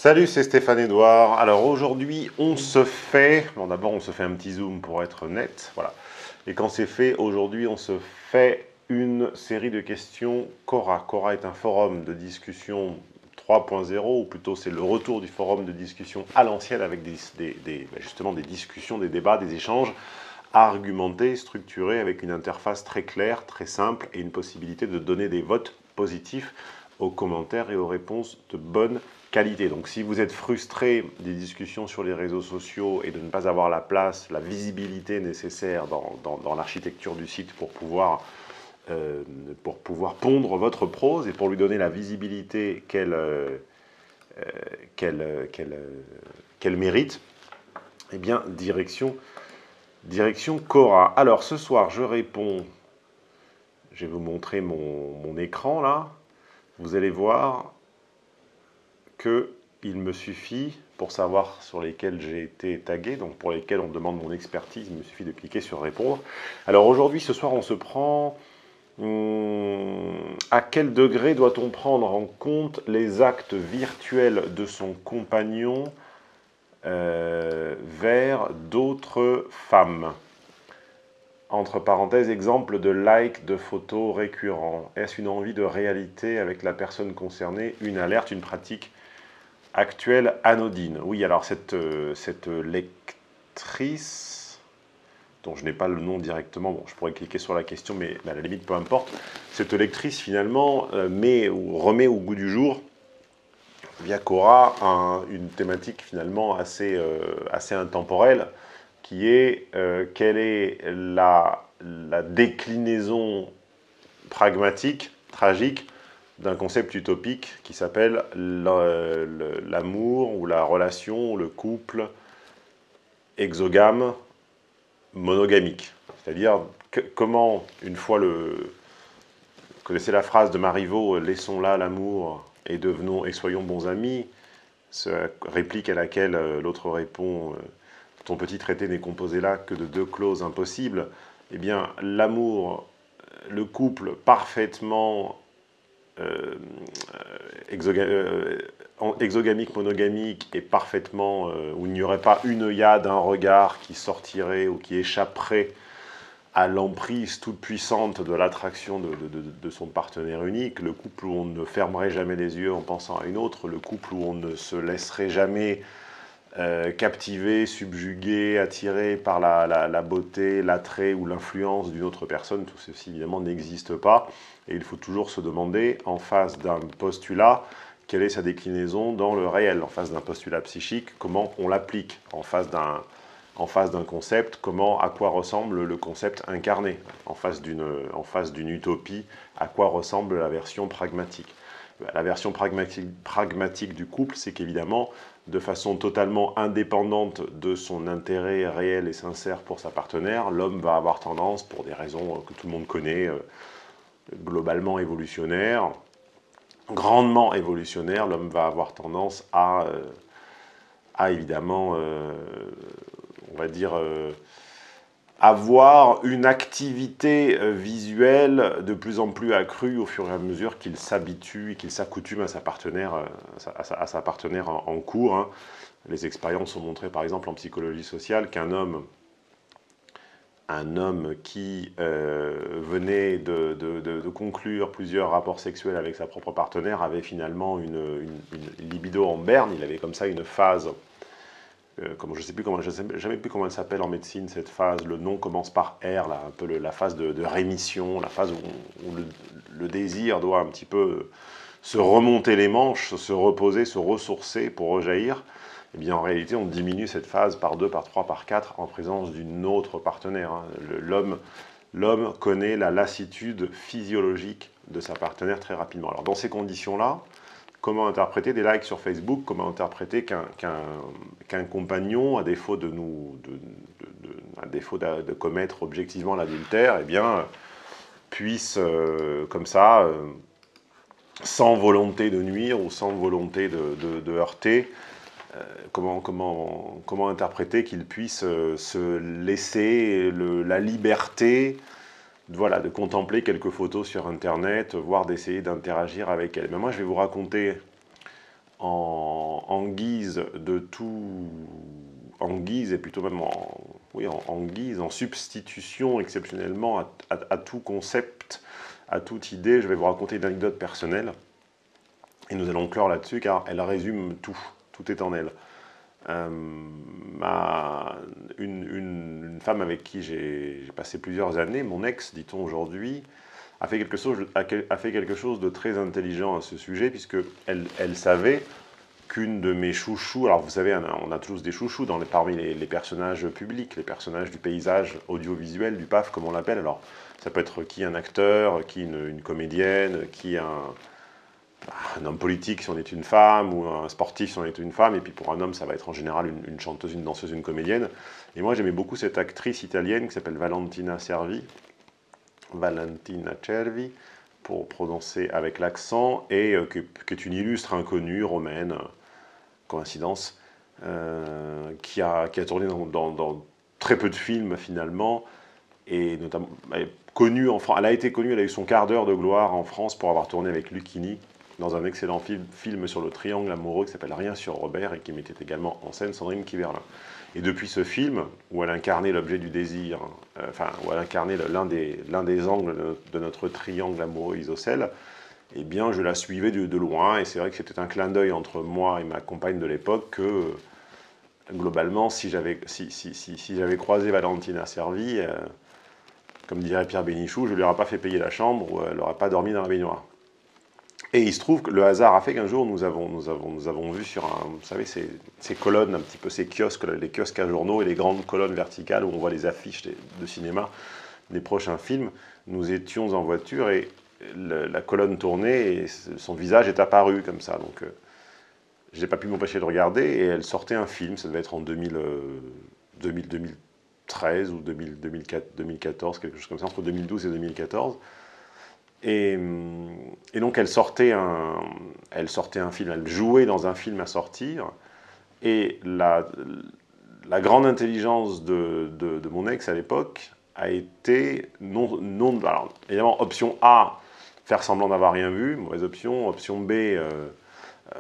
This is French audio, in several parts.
Salut, c'est Stéphane Edouard. Alors aujourd'hui, on se fait... Bon, d'abord, on se fait un petit zoom pour être net. Voilà. Et quand c'est fait, aujourd'hui, on se fait une série de questions Quora. Quora est un forum de discussion 3.0, ou plutôt c'est le retour du forum de discussion à l'ancienne avec justement des discussions, des débats, des échanges argumentés, structurés, avec une interface très claire, très simple et une possibilité de donner des votes positifs aux commentaires et aux réponses de bonne qualité. Donc si vous êtes frustré des discussions sur les réseaux sociaux et de ne pas avoir la place, la visibilité nécessaire dans l'architecture du site pour pouvoir pondre votre prose et pour lui donner la visibilité qu'elle mérite, eh bien, direction Quora. Alors, ce soir, je réponds... Je vais vous montrer mon écran, là. Vous allez voir qu'il me suffit, pour savoir sur lesquels j'ai été tagué, donc pour lesquels on demande mon expertise, il me suffit de cliquer sur répondre. Alors aujourd'hui, ce soir, on se prend... à quel degré doit-on prendre en compte les actes virtuels de son compagnon vers d'autres femmes? Entre parenthèses, exemple de like de photos récurrents. Est-ce une envie de réalité avec la personne concernée? Une alerte, une pratique actuelle anodine? Oui, alors cette lectrice, dont je n'ai pas le nom directement, bon, je pourrais cliquer sur la question, mais à la limite, peu importe. Cette lectrice, finalement, remet au goût du jour, via Quora, une thématique finalement assez intemporelle, qui est quelle est la déclinaison pragmatique, tragique, d'un concept utopique qui s'appelle l'amour ou la relation, le couple exogame monogamique. C'est-à-dire comment, une fois vous connaissez la phrase de Marivaux, laissons là l'amour et soyons bons amis, réplique à laquelle l'autre répond, ton petit traité n'est composé là que de 2 clauses impossibles. Eh bien, l'amour, le couple parfaitement exogamique, monogamique, et parfaitement, où il n'y aurait pas une œillade, un regard qui sortirait ou qui échapperait à l'emprise toute puissante de l'attraction de son partenaire unique, le couple où on ne fermerait jamais les yeux en pensant à une autre, le couple où on ne se laisserait jamais captivé, subjugué, attiré par la beauté, l'attrait ou l'influence d'une autre personne. Tout ceci évidemment n'existe pas, et il faut toujours se demander, en face d'un postulat, quelle est sa déclinaison dans le réel. En face d'un postulat psychique, comment on l'applique. En face d'un concept, à quoi ressemble le concept incarné. En face d'une utopie, à quoi ressemble la version pragmatique. La version pragmatique du couple, c'est qu'évidemment, de façon totalement indépendante de son intérêt réel et sincère pour sa partenaire, l'homme va avoir tendance, pour des raisons que tout le monde connaît, globalement évolutionnaires, grandement évolutionnaires, l'homme va avoir tendance à évidemment, on va dire, avoir une activité visuelle de plus en plus accrue au fur et à mesure qu'il s'habitue et qu'il s'accoutume à sa partenaire, en cours. Hein. Les expériences ont montré, par exemple, en psychologie sociale, qu'un homme qui venait de conclure plusieurs rapports sexuels avec sa propre partenaire avait finalement une libido en berne. Il avait comme ça une phase... je ne sais jamais plus comment elle s'appelle en médecine, cette phase, le nom commence par R, là, un peu la phase de rémission, la phase où le désir doit un petit peu se remonter les manches, se reposer, se ressourcer pour rejaillir. Eh bien, en réalité, on diminue cette phase par 2, par 3, par 4 en présence d'une autre partenaire. Hein. L'homme connaît la lassitude physiologique de sa partenaire très rapidement. Alors, dans ces conditions-là, comment interpréter des likes sur Facebook? Comment interpréter qu'un compagnon, à défaut de commettre objectivement l'adultère, eh bien, puisse, comme ça, sans volonté de nuire ou sans volonté de heurter, comment interpréter qu'il puisse se laisser la liberté voilà, de contempler quelques photos sur Internet, voire d'essayer d'interagir avec elles. Mais moi, je vais vous raconter en guise de tout, en guise et plutôt même en guise, en substitution exceptionnellement à tout concept, à toute idée, je vais vous raconter une anecdote personnelle. Et nous allons clore là-dessus car elle résume tout. Tout est en elle. Une femme avec qui j'ai passé plusieurs années, mon ex, dit-on aujourd'hui, a fait quelque chose de très intelligent à ce sujet, puisque elle savait qu'une de mes chouchous, alors vous savez, on a tous des chouchous parmi les personnages publics, les personnages du paysage audiovisuel, du PAF, comme on l'appelle. Alors, ça peut être qui un acteur, qui une comédienne, qui un homme politique si on est une femme, ou un sportif si on est une femme, et puis pour un homme, ça va être en général une chanteuse, une danseuse, une comédienne. Et moi, j'aimais beaucoup cette actrice italienne qui s'appelle Valentina Cervi, pour prononcer avec l'accent, et qui est une illustre inconnue, romaine, coïncidence, qui a tourné dans très peu de films finalement, et notamment connue en France. Elle a été connue, elle a eu son quart d'heure de gloire en France pour avoir tourné avec Lucchini dans un excellent film sur le triangle amoureux qui s'appelle Rien sur Robert et qui mettait également en scène Sandrine Kiberlin. Et depuis ce film, où elle incarnait l'objet du désir, où elle incarnait l'un des angles de notre triangle amoureux isocèle, eh bien, je la suivais de loin, et c'est vrai que c'était un clin d'œil entre moi et ma compagne de l'époque que, globalement, si j'avais croisé Valentina Cervi, comme dirait Pierre Bénichou, je ne lui aurais pas fait payer la chambre, ou elle n'aurait pas dormi dans la baignoire. Et il se trouve que le hasard a fait qu'un jour, nous avons vu sur vous savez, ces colonnes, un petit peu ces kiosques, les kiosques à journaux et les grandes colonnes verticales où on voit les affiches de cinéma des prochains films. Nous étions en voiture et la colonne tournait et son visage est apparu comme ça. Donc, je n'ai pas pu m'empêcher de regarder et elle sortait un film, ça devait être en 2013 ou 2014, quelque chose comme ça, entre 2012 et 2014. Et donc elle sortait un film, elle jouait dans un film à sortir, et la grande intelligence de mon ex à l'époque a été alors évidemment option A, faire semblant d'avoir rien vu, mauvaise option. Option B,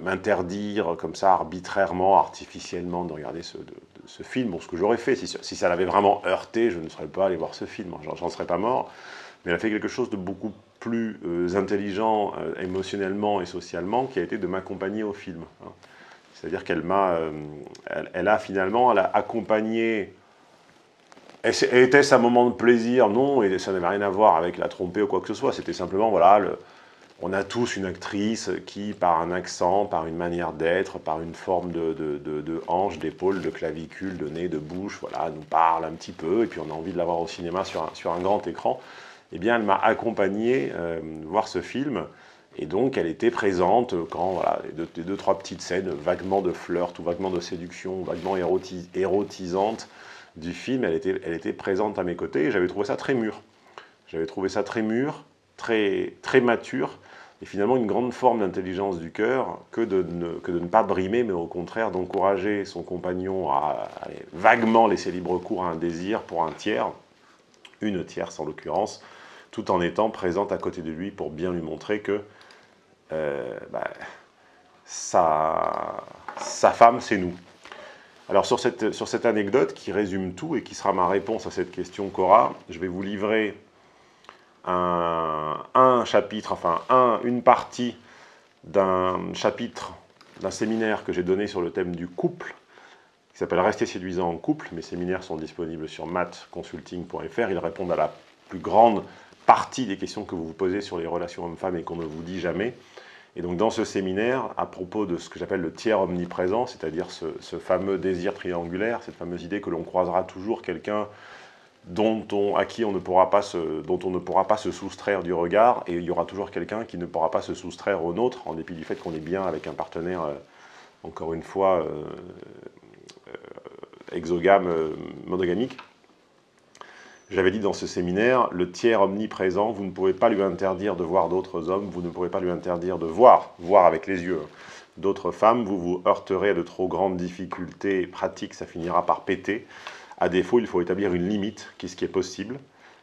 m'interdire comme ça arbitrairement, artificiellement de regarder ce film. Bon, ce que j'aurais fait, si ça l'avait vraiment heurté, je ne serais pas allé voir ce film, j'en serais pas mort. Mais elle a fait quelque chose de beaucoup plus intelligent émotionnellement et socialement, qui a été de m'accompagner au film. Hein. C'est-à-dire qu'elle elle a accompagné. Était-ce un moment de plaisir? Non, et ça n'avait rien à voir avec la tromper ou quoi que ce soit. C'était simplement, voilà, on a tous une actrice qui, par un accent, par une manière d'être, par une forme de hanche, d'épaule, de clavicule, de nez, de bouche, voilà, nous parle un petit peu, et puis on a envie de la voir au cinéma sur un grand écran. Eh bien, elle m'a accompagné voir ce film, et donc elle était présente quand, voilà, les deux, trois petites scènes vaguement de flirt, ou vaguement de séduction, vaguement érotisantes du film, elle était présente à mes côtés, et j'avais trouvé ça très mûr. J'avais trouvé ça très mûr, très, très mature, et finalement une grande forme d'intelligence du cœur que de ne pas brimer, mais au contraire d'encourager son compagnon à vaguement laisser libre cours à un désir pour un tiers, une tierce en l'occurrence, tout en étant présente à côté de lui pour bien lui montrer que sa femme, c'est nous. Alors sur cette anecdote qui résume tout et qui sera ma réponse à cette question Cora, je vais vous livrer un chapitre, enfin une partie d'un chapitre d'un séminaire que j'ai donné sur le thème du couple, qui s'appelle Rester séduisant en couple. Mes séminaires sont disponibles sur mathconsulting.fr. Ils répondent à la plus grande partie des questions que vous vous posez sur les relations hommes-femmes et qu'on ne vous dit jamais. Et donc dans ce séminaire, à propos de ce que j'appelle le tiers omniprésent, c'est-à-dire ce fameux désir triangulaire, cette fameuse idée que l'on croisera toujours quelqu'un à qui on ne pourra pas se soustraire du regard, et il y aura toujours quelqu'un qui ne pourra pas se soustraire au nôtre, en dépit du fait qu'on est bien avec un partenaire, encore une fois, exogame, monogamique. J'avais dit dans ce séminaire, le tiers omniprésent, vous ne pouvez pas lui interdire de voir d'autres hommes, vous ne pouvez pas lui interdire de voir avec les yeux, d'autres femmes, vous vous heurterez à de trop grandes difficultés pratiques, ça finira par péter. À défaut, il faut établir une limite, qu'est-ce qui est possible,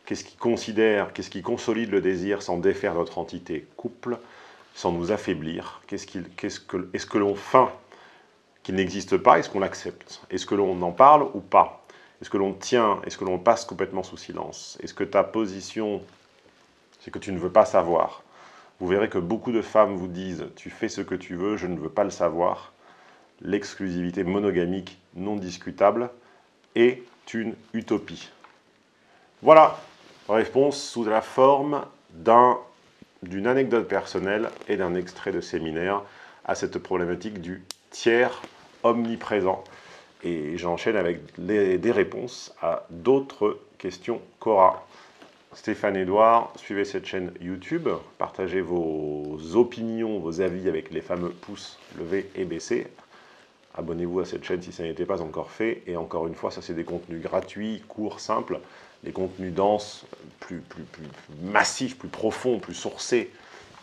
qu'est-ce qui consolide le désir sans défaire notre entité couple, sans nous affaiblir. Est-ce que l'on feint qu'il n'existe pas? Est-ce qu'on l'accepte? Est-ce que l'on en parle ou pas? Est-ce que l'on tient? Est-ce que l'on passe complètement sous silence? Est-ce que ta position, c'est que tu ne veux pas savoir? Vous verrez que beaucoup de femmes vous disent « tu fais ce que tu veux, je ne veux pas le savoir ». L'exclusivité monogamique non discutable est une utopie. Voilà, réponse sous la forme d'une anecdote personnelle et d'un extrait de séminaire à cette problématique du tiers omniprésent. Et j'enchaîne avec des réponses à d'autres questions qu'Aura. Stéphane Edouard, suivez cette chaîne YouTube, partagez vos opinions, vos avis avec les fameux pouces levés et baissés. Abonnez-vous à cette chaîne si ça n'était pas encore fait. Et encore une fois, ça c'est des contenus gratuits, courts, simples. Les contenus denses, plus massifs, plus profonds, plus sourcés,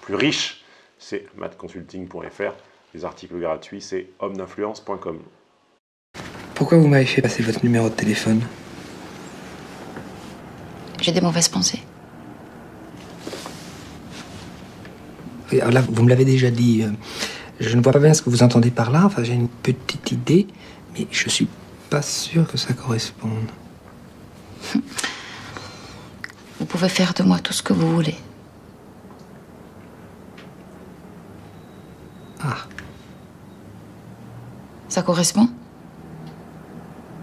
plus riches, c'est mathconsulting.fr. Les articles gratuits, c'est homme-d'influence.com. Pourquoi vous m'avez fait passer votre numéro de téléphone? J'ai des mauvaises pensées. Oui, alors là, vous me l'avez déjà dit. Je ne vois pas bien ce que vous entendez par là. Enfin, j'ai une petite idée, mais je suis pas sûr que ça corresponde. Vous pouvez faire de moi tout ce que vous voulez. Ah. Ça correspond?